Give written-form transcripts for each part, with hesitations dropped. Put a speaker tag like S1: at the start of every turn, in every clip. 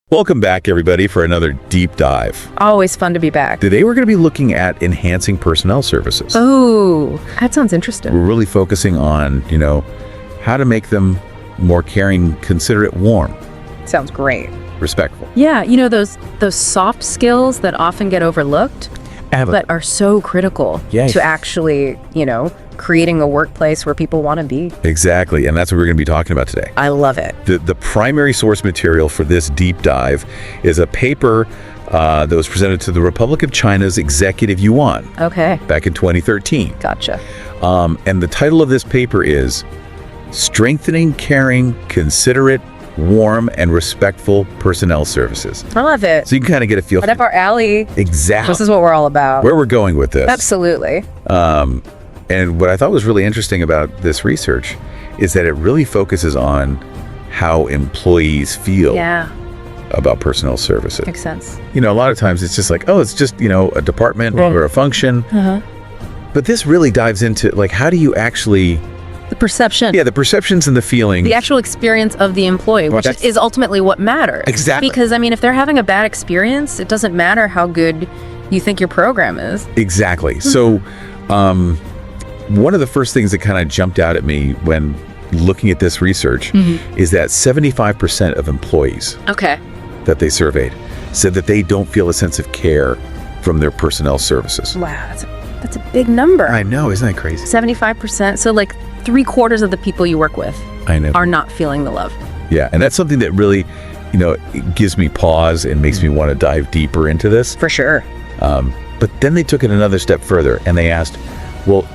S1: Welcome back, everybody, for another deep dive.
S2: Always fun to be back.
S1: Today, we're going to be looking at enhancing personnel services.
S2: Oh, that sounds interesting.
S1: We're really focusing on, how to make them more caring, considerate, warm,
S2: Sounds great.
S1: respectful.
S2: Yeah, those soft skills that often get overlooked, but are so critical to actually, creating a workplace where people want to be.
S1: Exactly, and that's what we're going to be talking about today.
S2: I love it.
S1: The primary source material for this deep dive is a paper that was presented to the Republic of China's Executive Yuan
S2: Okay,
S1: back in 2013.
S2: gotcha.
S1: And the title of this paper is Strengthening Caring, Considerate, Warm, and Respectful Personnel Services.
S2: I love it.
S1: So you can kind of get a feel
S2: Right up our alley.
S1: exactly
S2: This is what we're all about.
S1: where we're going with this.
S2: Absolutely.
S1: And what I thought was really interesting about this research is that it really focuses on how employees feel
S2: Yeah,
S1: about personnel services.
S2: makes sense.
S1: A lot of times it's just like, oh, it's just, a department or a function.
S2: Uh-huh.
S1: But this really dives into, like, how do you actually,
S2: The perception.
S1: the perceptions and the feelings.
S2: The actual experience of the employee, which
S1: that's-
S2: is ultimately what matters.
S1: Exactly.
S2: Because, if they're having a bad experience, it doesn't matter how good you think your program is.
S1: Exactly. So, one of the first things that kind of jumped out at me when looking at this research is that 75% of employees
S2: Okay.
S1: that they surveyed said that they don't feel a sense of care from their personnel services.
S2: Wow, that's a big number.
S1: I know, isn't that crazy?
S2: 75%. So like 3/4 of the people you work with
S1: I know.
S2: are not feeling the love.
S1: Yeah, and that's something that really, it gives me pause and makes me want to dive deeper into this.
S2: For sure.
S1: But then they took it another step further and they asked, well,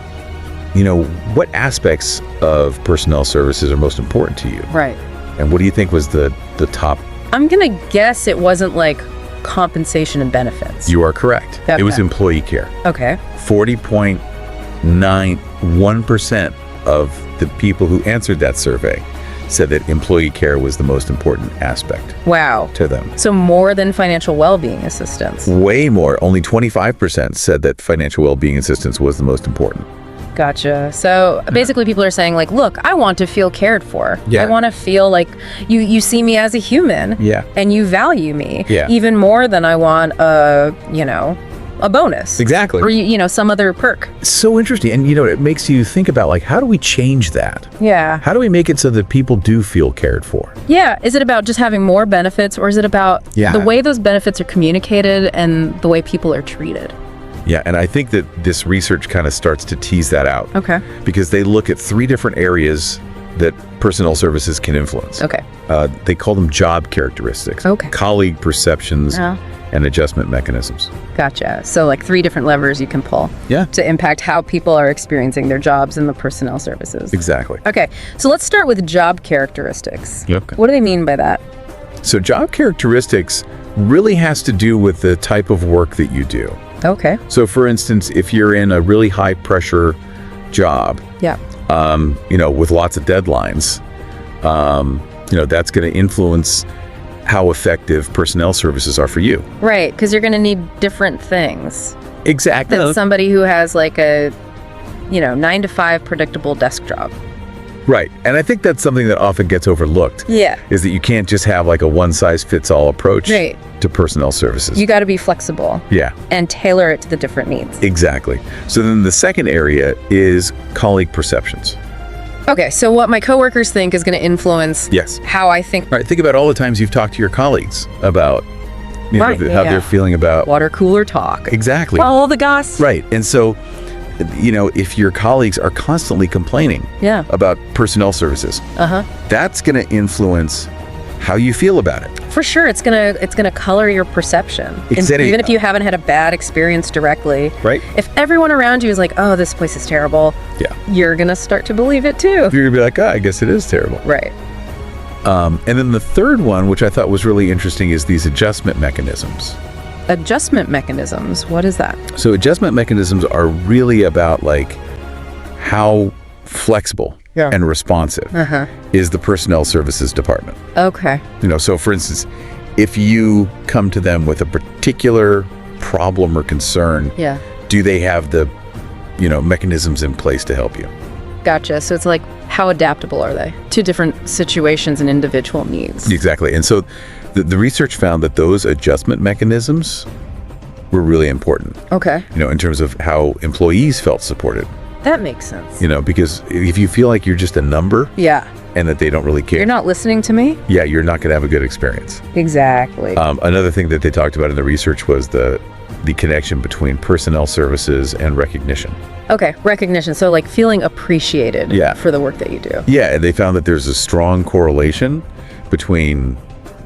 S1: what aspects of personnel services are most important to you?
S2: Right.
S1: And what do you think was the top?
S2: I'm going to guess it wasn't like compensation and benefits.
S1: You are correct.
S2: Okay.
S1: It was employee care.
S2: Okay.
S1: 40.91% of the people who answered that survey said that employee care was the most important aspect
S2: Wow.
S1: to them.
S2: So more than financial well-being assistance.
S1: Way more. Only 25% said that financial well-being assistance was the most important.
S2: Gotcha. So basically people are saying like, look, I want to feel cared for.
S1: Yeah.
S2: I want to feel like you see me as a human.
S1: Yeah.
S2: And you value me.
S1: Yeah.
S2: Even more than I want a bonus.
S1: Exactly.
S2: Or, some other perk.
S1: So interesting. And, it makes you think about, like, how do we change that?
S2: Yeah.
S1: How do we make it so that people do feel cared for?
S2: Yeah. Is it about just having more benefits, or is it about
S1: Yeah.
S2: the way those benefits are communicated and the way people are treated?
S1: Yeah, and I think that this research kind of starts to tease that out.
S2: Okay.
S1: Because they look at 3 different areas that personnel services can influence.
S2: Okay.
S1: They call them job characteristics,
S2: Okay.
S1: colleague perceptions,
S2: Oh,
S1: and adjustment mechanisms.
S2: gotcha. So like 3 different levers you can pull
S1: Yeah,
S2: to impact how people are experiencing their jobs in the personnel services.
S1: exactly.
S2: Okay. So let's start with job characteristics.
S1: Okay.
S2: What do they mean by that?
S1: So job characteristics really has to do with the type of work that you do.
S2: Okay.
S1: So for instance, if you're in a really high pressure job,
S2: Yeah.
S1: with lots of deadlines, that's going to influence how effective personnel services are for you.
S2: Right. Because you're going to need different things
S1: Exactly.
S2: than somebody who has like a 9 to 5 predictable desk job.
S1: Right. And I think that's something that often gets overlooked,
S2: Yeah.
S1: is that you can't just have like a one-size-fits-all approach
S2: Right.
S1: to personnel services.
S2: You got to be flexible
S1: Yeah,
S2: and tailor it to the different needs.
S1: exactly. So then the second area is colleague perceptions.
S2: Okay. So what my coworkers think is going to influence
S1: Yes.
S2: how I think.
S1: All right, think about all the times you've talked to your colleagues about
S2: Right,
S1: how
S2: yeah.
S1: they're feeling about.
S2: Water cooler talk.
S1: Exactly.
S2: All the goss.
S1: Right. And so, if your colleagues are constantly complaining
S2: Yeah.
S1: about personnel services,
S2: Uh-huh.
S1: that's going to influence how you feel about it.
S2: For sure, it's gonna color your perception. And
S1: Exactly.
S2: even if you haven't had a bad experience directly,
S1: Right.
S2: if everyone around you is like, "Oh, this place is terrible,"
S1: Yeah.
S2: you're gonna start to believe it too.
S1: You're going to be like, I guess it is terrible.
S2: Right.
S1: And then the third one, which I thought was really interesting, is these adjustment mechanisms.
S2: Adjustment mechanisms. What is that?
S1: So adjustment mechanisms are really about like how flexible
S2: Yeah.
S1: and responsive is the personnel services department.
S2: Okay.
S1: So for instance, if you come to them with a particular problem or concern,
S2: Yeah.
S1: do they have the, mechanisms in place to help you?
S2: Gotcha. So it's like, how adaptable are they to different situations and individual needs?
S1: Exactly. And so The research found that those adjustment mechanisms were really important.
S2: Okay.
S1: In terms of how employees felt supported.
S2: That makes sense.
S1: Because if you feel like you're just a number,
S2: yeah,
S1: and that they don't really care,
S2: you're not listening to me.
S1: Yeah, you're not going to have a good experience.
S2: Exactly.
S1: Another thing that they talked about in the research was the connection between personnel services and recognition.
S2: Okay, recognition. So like feeling appreciated for the work that you do.
S1: Yeah, and they found that there's a strong correlation between,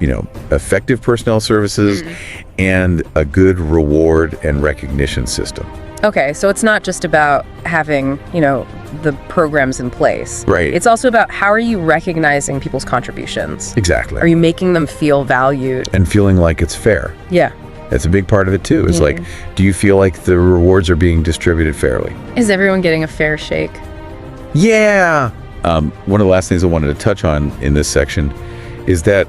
S1: effective personnel services and a good reward and recognition system.
S2: Okay, so it's not just about having, the programs in place.
S1: Right.
S2: It's also about how are you recognizing people's contributions?
S1: Exactly.
S2: Are you making them feel valued?
S1: And feeling like it's fair.
S2: Yeah.
S1: That's a big part of it too. It's like, do you feel like the rewards are being distributed fairly?
S2: Is everyone getting a fair shake?
S1: Yeah. One of the last things I wanted to touch on in this section is that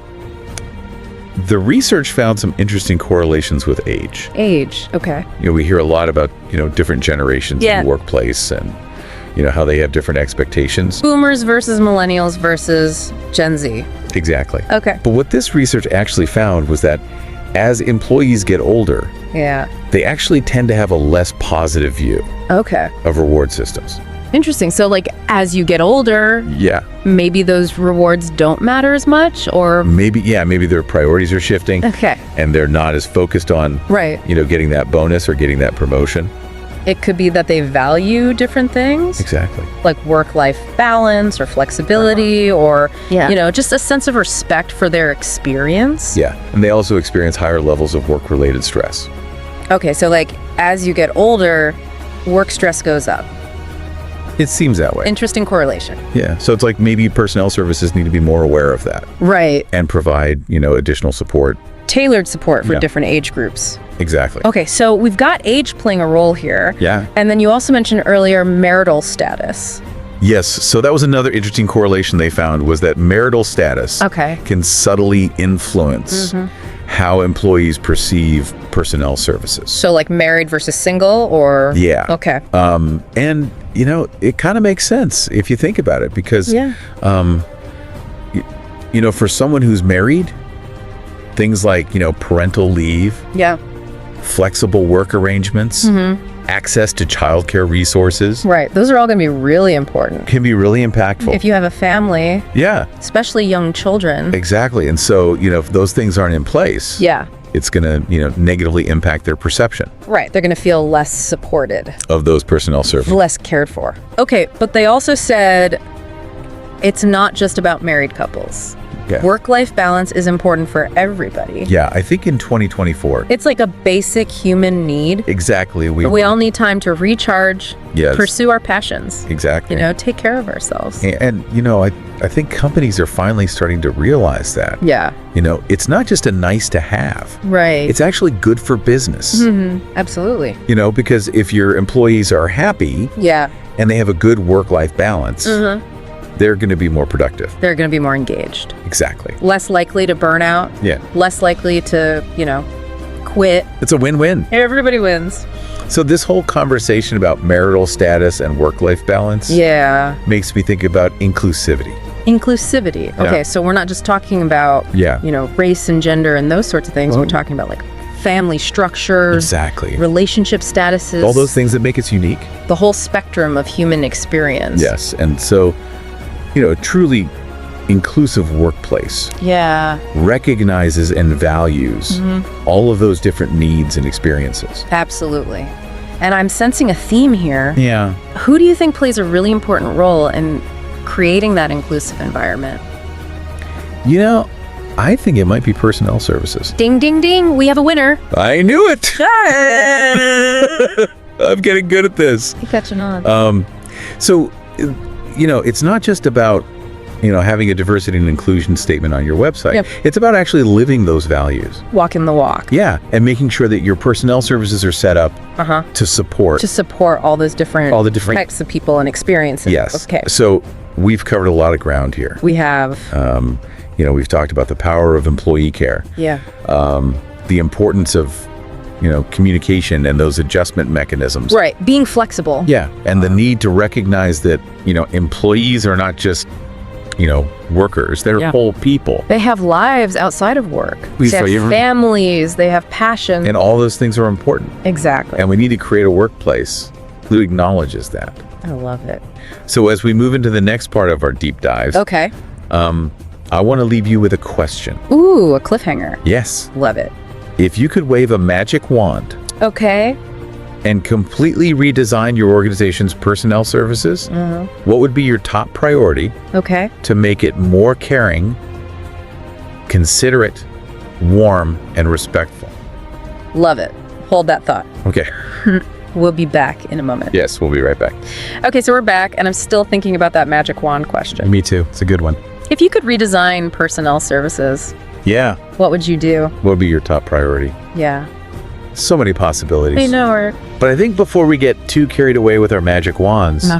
S1: the research found some interesting correlations with age.
S2: Age, okay.
S1: We hear a lot about, different generations in the workplace and, how they have different expectations.
S2: Boomers versus millennials versus Gen Z.
S1: Exactly.
S2: Okay.
S1: But what this research actually found was that as employees get older, they actually tend to have a less positive view of reward systems.
S2: Interesting. So like as you get older, maybe those rewards don't matter as much, or
S1: maybe their priorities are shifting.
S2: Okay.
S1: And they're not as focused on getting that bonus or getting that promotion.
S2: It could be that they value different things.
S1: Exactly.
S2: Like work-life balance or flexibility or, just a sense of respect for their experience.
S1: Yeah. And they also experience higher levels of work-related stress.
S2: Okay. So like as you get older, work stress goes up.
S1: It seems that way.
S2: Interesting correlation.
S1: Yeah. So it's like maybe personnel services need to be more aware of that.
S2: Right.
S1: And provide, additional support.
S2: Tailored support for different age groups.
S1: Exactly.
S2: Okay, so we've got age playing a role here.
S1: Yeah.
S2: And then you also mentioned earlier marital status.
S1: Yes. So that was another interesting correlation they found, was that marital status can subtly influence how employees perceive personnel services.
S2: So like married versus single or?
S1: Yeah.
S2: Okay.
S1: And, it kind of makes sense if you think about it because, for someone who's married, things like, parental leave, flexible work arrangements, access to childcare resources.
S2: Right. Those are all going to be really important.
S1: Can be really impactful.
S2: If you have a family.
S1: Yeah.
S2: Especially young children.
S1: Exactly. And so, if those things aren't in place, it's going to, negatively impact their perception.
S2: Right. They're going to feel less supported.
S1: Of those personnel services.
S2: Less cared for. Okay. But they also said it's not just about married couples.
S1: Yeah.
S2: Work-life balance is important for everybody.
S1: Yeah, I think in 2024.
S2: It's like a basic human need.
S1: Exactly.
S2: We all need time to recharge, pursue our passions.
S1: Exactly.
S2: Take care of ourselves.
S1: And I think companies are finally starting to realize that.
S2: Yeah.
S1: It's not just a nice to have.
S2: Right.
S1: It's actually good for business.
S2: Absolutely.
S1: Because if your employees are happy and they have a good work-life balance, they're going to be more productive.
S2: They're going to be more engaged.
S1: Exactly.
S2: Less likely to burn out.
S1: Yeah.
S2: Less likely to, quit.
S1: It's a win-win.
S2: Everybody wins.
S1: So this whole conversation about marital status and work-life balance makes me think about inclusivity.
S2: Inclusivity. Okay, so we're not just talking about, race and gender and those sorts of things. We're talking about like family structures.
S1: Exactly.
S2: Relationship statuses.
S1: All those things that make us unique.
S2: The whole spectrum of human experience.
S1: Yes. And so, a truly inclusive workplace recognizes and values all of those different needs and experiences.
S2: Absolutely. And I'm sensing a theme here.
S1: Yeah.
S2: Who do you think plays a really important role in creating that inclusive environment?
S1: I think it might be personnel services.
S2: Ding, ding, ding. We have a winner.
S1: I knew it. I'm getting good at this.
S2: You catching on.
S1: So, it's not just about, having a diversity and inclusion statement on your website. Yep. It's about actually living those values.
S2: Walking the walk.
S1: Yeah. And making sure that your personnel services are set up to support. all the different
S2: types of people and experiences.
S1: Yes.
S2: Okay.
S1: So we've covered a lot of ground here.
S2: We have.
S1: We've talked about the power of employee care.
S2: Yeah.
S1: The importance of, communication and those adjustment mechanisms.
S2: Right. Being flexible.
S1: Yeah. And the need to recognize that, employees are not just workers. They're whole people.
S2: They have lives outside of work. They have families. They have passion.
S1: And all those things are important.
S2: Exactly.
S1: And we need to create a workplace that acknowledges that.
S2: I love it.
S1: So as we move into the next part of our deep dives,
S2: okay,
S1: I want to leave you with a question.
S2: Ooh, a cliffhanger.
S1: Yes.
S2: Love it.
S1: If you could wave a magic wand,
S2: okay,
S1: and completely redesign your organization's personnel services, what would be your top priority to make it more caring, considerate, warm, and respectful?
S2: Love it. Hold that thought.
S1: Okay.
S2: We'll be back in a moment.
S1: Yes, we'll be right back.
S2: Okay, so we're back, and I'm still thinking about that magic wand question.
S1: Me too. It's a good one.
S2: If you could redesign personnel services, what would you do?
S1: What would be your top priority?
S2: Yeah.
S1: So many possibilities.
S2: I know.
S1: But I think before we get too carried away with our magic wands,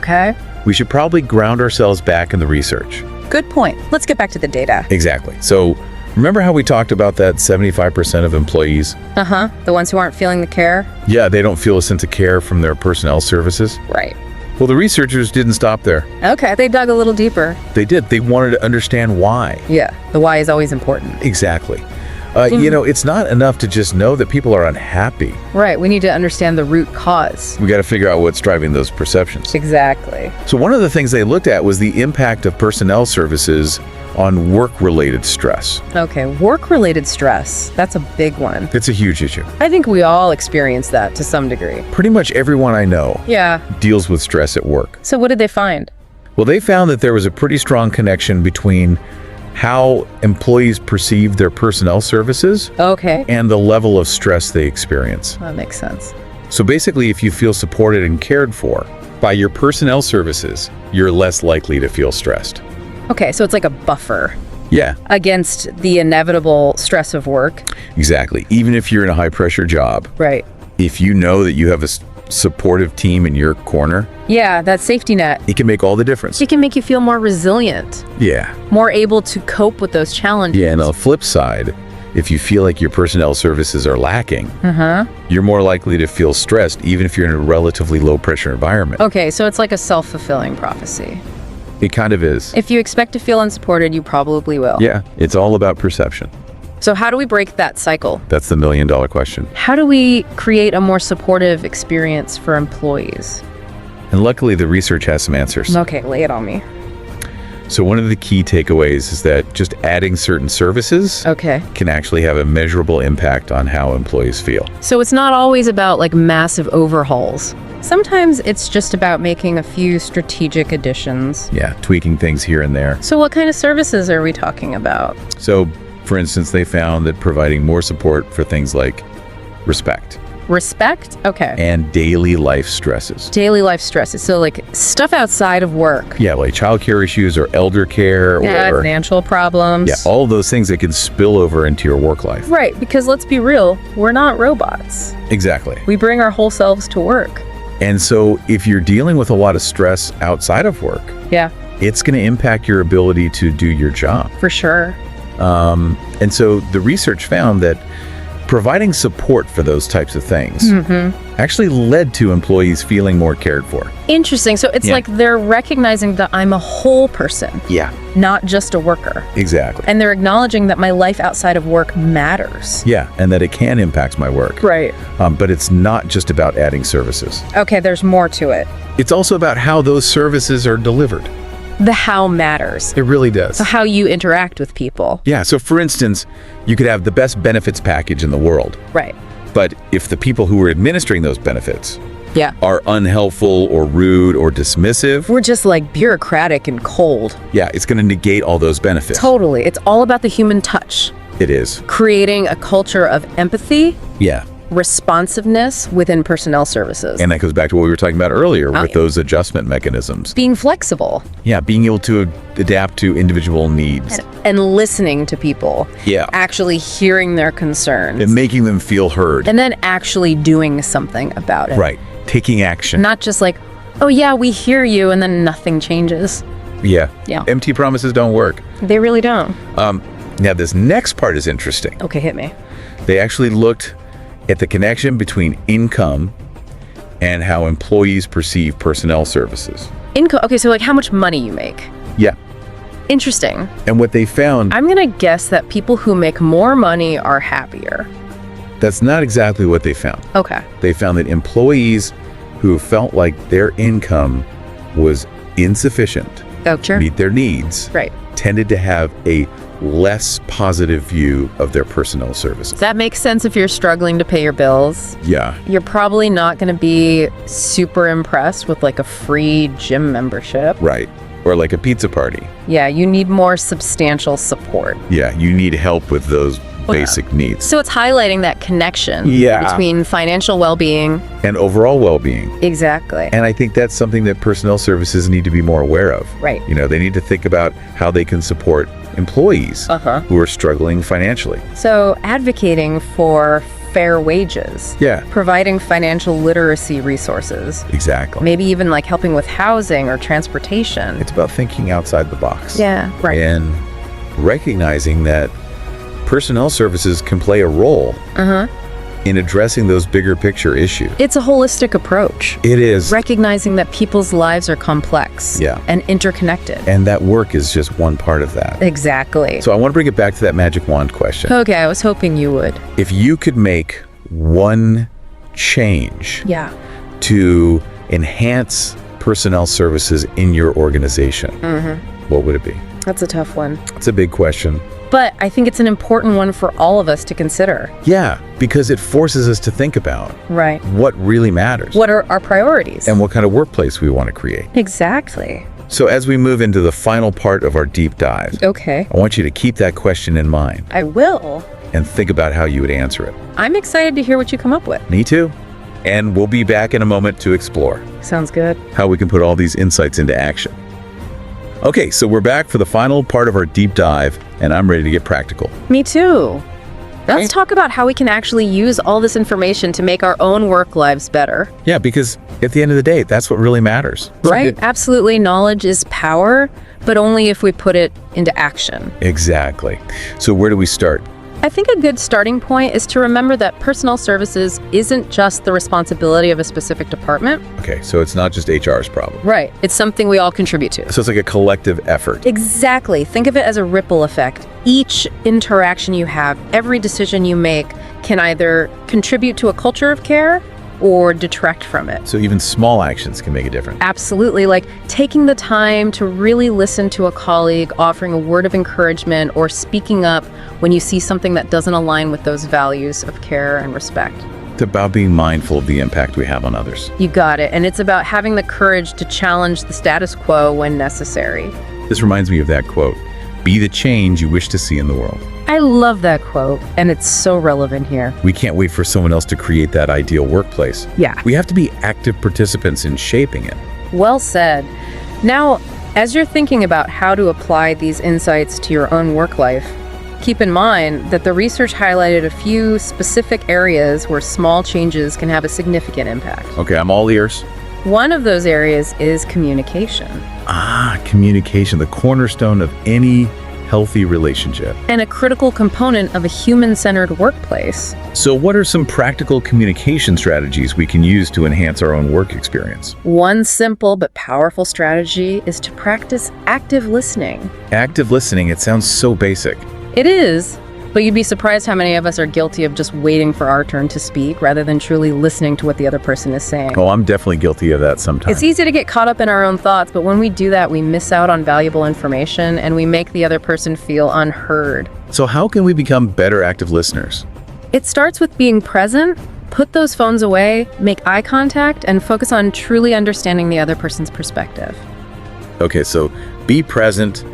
S1: we should probably ground ourselves back in the research.
S2: Good point. Let's get back to the data.
S1: Exactly. So remember how we talked about that 75% of employees?
S2: The ones who aren't feeling the care?
S1: Yeah, they don't feel a sense of care from their personnel services.
S2: Right.
S1: Well, the researchers didn't stop there.
S2: Okay, they dug a little deeper.
S1: They did. They wanted to understand why.
S2: Yeah, the why is always important.
S1: Exactly. It's not enough to just know that people are unhappy.
S2: Right, we need to understand the root cause.
S1: We got to figure out what's driving those perceptions.
S2: Exactly.
S1: So one of the things they looked at was the impact of personnel services on work-related stress.
S2: Okay, work-related stress. That's a big one.
S1: It's a huge issue.
S2: I think we all experience that to some degree.
S1: Pretty much everyone I know deals with stress at work.
S2: So what did they find?
S1: Well, they found that there was a pretty strong connection between how employees perceive their personnel services and the level of stress they experience.
S2: That makes sense.
S1: So basically, if you feel supported and cared for by your personnel services, you're less likely to feel stressed.
S2: Okay, so it's like a buffer.
S1: Yeah.
S2: Against the inevitable stress of work.
S1: Exactly. Even if you're in a high-pressure job.
S2: Right.
S1: If you know that you have a supportive team in your corner.
S2: Yeah, that safety net.
S1: It can make all the difference.
S2: It can make you feel more resilient.
S1: Yeah.
S2: More able to cope with those challenges.
S1: Yeah, and on the flip side, if you feel like your personnel services are lacking, you're more likely to feel stressed even if you're in a relatively low-pressure environment.
S2: Okay, so it's like a self-fulfilling prophecy.
S1: It kind of is.
S2: If you expect to feel unsupported, you probably will.
S1: Yeah, it's all about perception.
S2: So how do we break that cycle?
S1: That's the million-dollar question.
S2: How do we create a more supportive experience for employees?
S1: And luckily, the research has some answers.
S2: Okay, lay it on me.
S1: So one of the key takeaways is that just adding certain services can actually have a measurable impact on how employees feel.
S2: So it's not always about like massive overhauls. Sometimes it's just about making a few strategic additions.
S1: Yeah, tweaking things here and there.
S2: So what kind of services are we talking about?
S1: So, for instance, they found that providing more support for things like respect.
S2: Respect? Okay.
S1: And daily life stresses.
S2: Daily life stresses. So like stuff outside of work.
S1: Yeah, like childcare issues or elder care.
S2: Yeah,
S1: or
S2: financial problems.
S1: Yeah, all those things that can spill over into your work life.
S2: Right, because let's be real, we're not robots.
S1: Exactly.
S2: We bring our whole selves to work.
S1: And so if you're dealing with a lot of stress outside of work, it's going to impact your ability to do your job.
S2: For sure.
S1: And so the research found that providing support for those types of things actually led to employees feeling more cared for.
S2: Interesting. So it's like they're recognizing that I'm a whole person.
S1: Yeah.
S2: Not just a worker.
S1: Exactly.
S2: And they're acknowledging that my life outside of work matters.
S1: Yeah, and that it can impact my work.
S2: Right.
S1: But it's not just about adding services.
S2: Okay, there's more to it.
S1: It's also about how those services are delivered.
S2: The how matters.
S1: It really does.
S2: So how you interact with people.
S1: Yeah, so for instance, you could have the best benefits package in the world.
S2: Right.
S1: But if the people who are administering those benefits are unhelpful or rude or dismissive.
S2: We're just like bureaucratic and cold.
S1: Yeah, it's going to negate all those benefits.
S2: Totally. It's all about the human touch.
S1: It is.
S2: Creating a culture of empathy.
S1: Yeah.
S2: Responsiveness within personnel services.
S1: And that goes back to what we were talking about earlier with those adjustment mechanisms.
S2: Being flexible.
S1: Yeah, being able to adapt to individual needs.
S2: And listening to people.
S1: Yeah.
S2: Actually hearing their concerns.
S1: And making them feel heard.
S2: And then actually doing something about it.
S1: Right. Taking action.
S2: Not just like, oh yeah, we hear you, and then nothing changes.
S1: Yeah.
S2: Yeah.
S1: Empty promises don't work.
S2: They really don't.
S1: Now this next part is interesting.
S2: Okay, hit me.
S1: They actually looked at the connection between income and how employees perceive personnel services.
S2: Income. Okay, so like how much money you make.
S1: Yeah.
S2: Interesting.
S1: And what they found...
S2: I'm going to guess that people who make more money are happier.
S1: That's not exactly what they found.
S2: Okay.
S1: They found that employees who felt like their income was insufficient to meet their needs tended to have a less positive view of their personnel services.
S2: That makes sense if you're struggling to pay your bills.
S1: Yeah.
S2: You're probably not going to be super impressed with like a free gym membership.
S1: Right. Or like a pizza party.
S2: Yeah, you need more substantial support.
S1: Yeah, you need help with those basic needs.
S2: So it's highlighting that connection between financial well-being
S1: and overall well-being.
S2: Exactly.
S1: And I think that's something that personnel services need to be more aware of.
S2: Right.
S1: You know, they need to think about how they can support employees who are struggling financially.
S2: So advocating for fair wages.
S1: Yeah.
S2: Providing financial literacy resources.
S1: Exactly.
S2: Maybe even like helping with housing or transportation.
S1: It's about thinking outside the box.
S2: Yeah, right.
S1: And recognizing that personnel services can play a role in addressing those bigger picture issues.
S2: It's a holistic approach.
S1: It is.
S2: Recognizing that people's lives are complex and interconnected.
S1: And that work is just one part of that.
S2: Exactly.
S1: So I want to bring it back to that magic wand question.
S2: Okay, I was hoping you would.
S1: If you could make one change to enhance personnel services in your organization, what would it be?
S2: That's a tough one.
S1: It's a big question.
S2: But I think it's an important one for all of us to consider.
S1: Yeah, because it forces us to think about what really matters.
S2: What are our priorities?
S1: And what kind of workplace we want to create.
S2: Exactly.
S1: So as we move into the final part of our deep dive, I want you to keep that question in mind.
S2: I will.
S1: And think about how you would answer it.
S2: I'm excited to hear what you come up with.
S1: Me too. And we'll be back in a moment to explore.
S2: Sounds good.
S1: How we can put all these insights into action. Okay, so we're back for the final part of our deep dive, and I'm ready to get practical.
S2: Me too. Let's talk about how we can actually use all this information to make our own work lives better.
S1: Yeah, because at the end of the day, that's what really matters.
S2: Right? Absolutely. Knowledge is power, but only if we put it into action.
S1: Exactly. So where do we start?
S2: I think a good starting point is to remember that personnel services isn't just the responsibility of a specific department.
S1: Okay, so it's not just HR's problem.
S2: Right. It's something we all contribute to.
S1: So it's like a collective effort.
S2: Exactly. Think of it as a ripple effect. Each interaction you have, every decision you make can either contribute to a culture of care or detract from it.
S1: So even small actions can make a difference.
S2: Absolutely. Like taking the time to really listen to a colleague, offering a word of encouragement, or speaking up when you see something that doesn't align with those values of care and respect.
S1: It's about being mindful of the impact we have on others.
S2: You got it. And it's about having the courage to challenge the status quo when necessary.
S1: This reminds me of that quote, "Be the change you wish to see in the world."
S2: I love that quote, and it's so relevant here.
S1: We can't wait for someone else to create that ideal workplace.
S2: Yeah.
S1: We have to be active participants in shaping it.
S2: Well said. Now, as you're thinking about how to apply these insights to your own work life, keep in mind that the research highlighted a few specific areas where small changes can have a significant impact.
S1: Okay, I'm all ears.
S2: One of those areas is communication.
S1: Communication, the cornerstone of any healthy relationship.
S2: And a critical component of a human-centered workplace.
S1: So what are some practical communication strategies we can use to enhance our own work experience?
S2: One simple but powerful strategy is to practice active listening.
S1: Active listening, it sounds so basic.
S2: It is, but you'd be surprised how many of us are guilty of just waiting for our turn to speak rather than truly listening to what the other person is saying.
S1: Oh, I'm definitely guilty of that sometimes.
S2: It's easy to get caught up in our own thoughts, but when we do that, we miss out on valuable information and we make the other person feel unheard.
S1: So how can we become better active listeners?
S2: It starts with being present. Put those phones away, make eye contact, and focus on truly understanding the other person's perspective.
S1: Okay, so be present,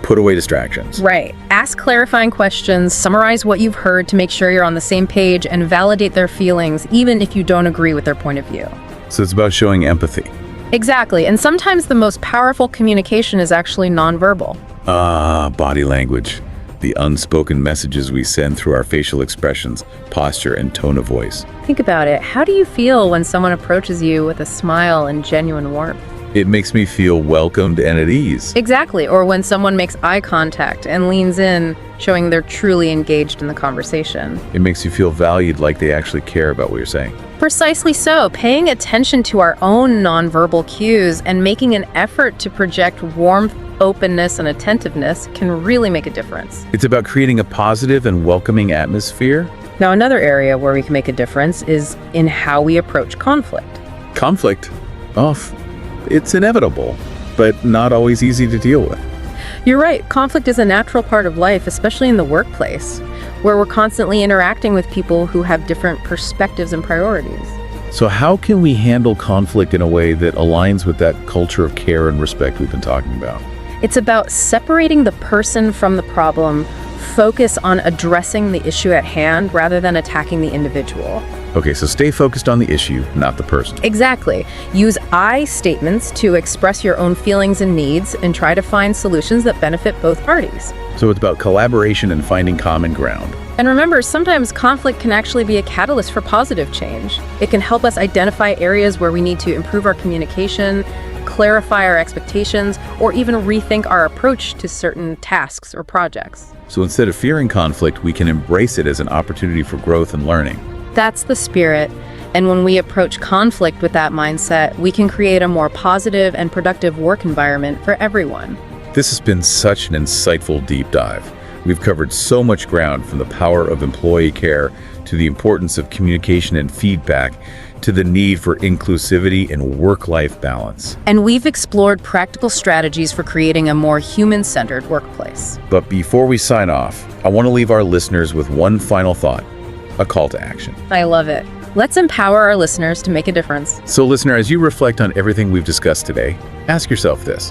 S1: put away distractions.
S2: Right. Ask clarifying questions, summarize what you've heard to make sure you're on the same page, and validate their feelings, even if you don't agree with their point of view.
S1: So it's about showing empathy.
S2: Exactly. And sometimes the most powerful communication is actually nonverbal.
S1: Body language. The unspoken messages we send through our facial expressions, posture, and tone of voice.
S2: Think about it. How do you feel when someone approaches you with a smile and genuine warmth?
S1: It makes me feel welcomed and at ease.
S2: Exactly. Or when someone makes eye contact and leans in, showing they're truly engaged in the conversation.
S1: It makes you feel valued, like they actually care about what you're saying.
S2: Precisely so. Paying attention to our own nonverbal cues and making an effort to project warmth, openness, and attentiveness can really make a difference.
S1: It's about creating a positive and welcoming atmosphere.
S2: Now, another area where we can make a difference is in how we approach conflict.
S1: Conflict? It's inevitable, but not always easy to deal with.
S2: You're right. Conflict is a natural part of life, especially in the workplace, where we're constantly interacting with people who have different perspectives and priorities.
S1: So how can we handle conflict in a way that aligns with that culture of care and respect we've been talking about?
S2: It's about separating the person from the problem, focus on addressing the issue at hand rather than attacking the individual.
S1: Okay, so stay focused on the issue, not the person.
S2: Exactly. Use I statements to express your own feelings and needs and try to find solutions that benefit both parties.
S1: So it's about collaboration and finding common ground.
S2: And remember, sometimes conflict can actually be a catalyst for positive change. It can help us identify areas where we need to improve our communication, clarify our expectations, or even rethink our approach to certain tasks or projects.
S1: So instead of fearing conflict, we can embrace it as an opportunity for growth and learning.
S2: That's the spirit. And when we approach conflict with that mindset, we can create a more positive and productive work environment for everyone.
S1: This has been such an insightful deep dive. We've covered so much ground, from the power of employee care to the importance of communication and feedback to the need for inclusivity and work-life balance.
S2: And we've explored practical strategies for creating a more human-centered workplace.
S1: But before we sign off, I want to leave our listeners with one final thought, a call to action.
S2: I love it. Let's empower our listeners to make a difference.
S1: So listener, as you reflect on everything we've discussed today, ask yourself this.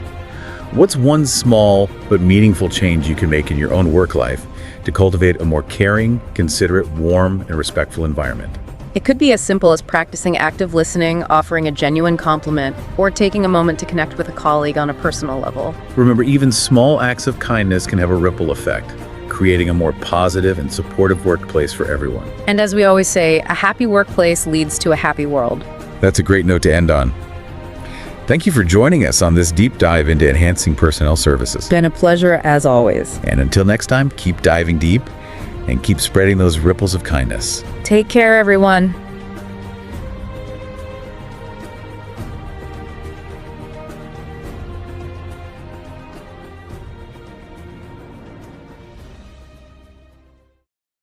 S1: What's one small but meaningful change you can make in your own work life to cultivate a more caring, considerate, warm, and respectful environment?
S2: It could be as simple as practicing active listening, offering a genuine compliment, or taking a moment to connect with a colleague on a personal level.
S1: Remember, even small acts of kindness can have a ripple effect, creating a more positive and supportive workplace for everyone.
S2: And as we always say, a happy workplace leads to a happy world.
S1: That's a great note to end on. Thank you for joining us on this deep dive into enhancing personnel services.
S2: Been a pleasure as always.
S1: And until next time, keep diving deep and keep spreading those ripples of kindness.
S2: Take care, everyone.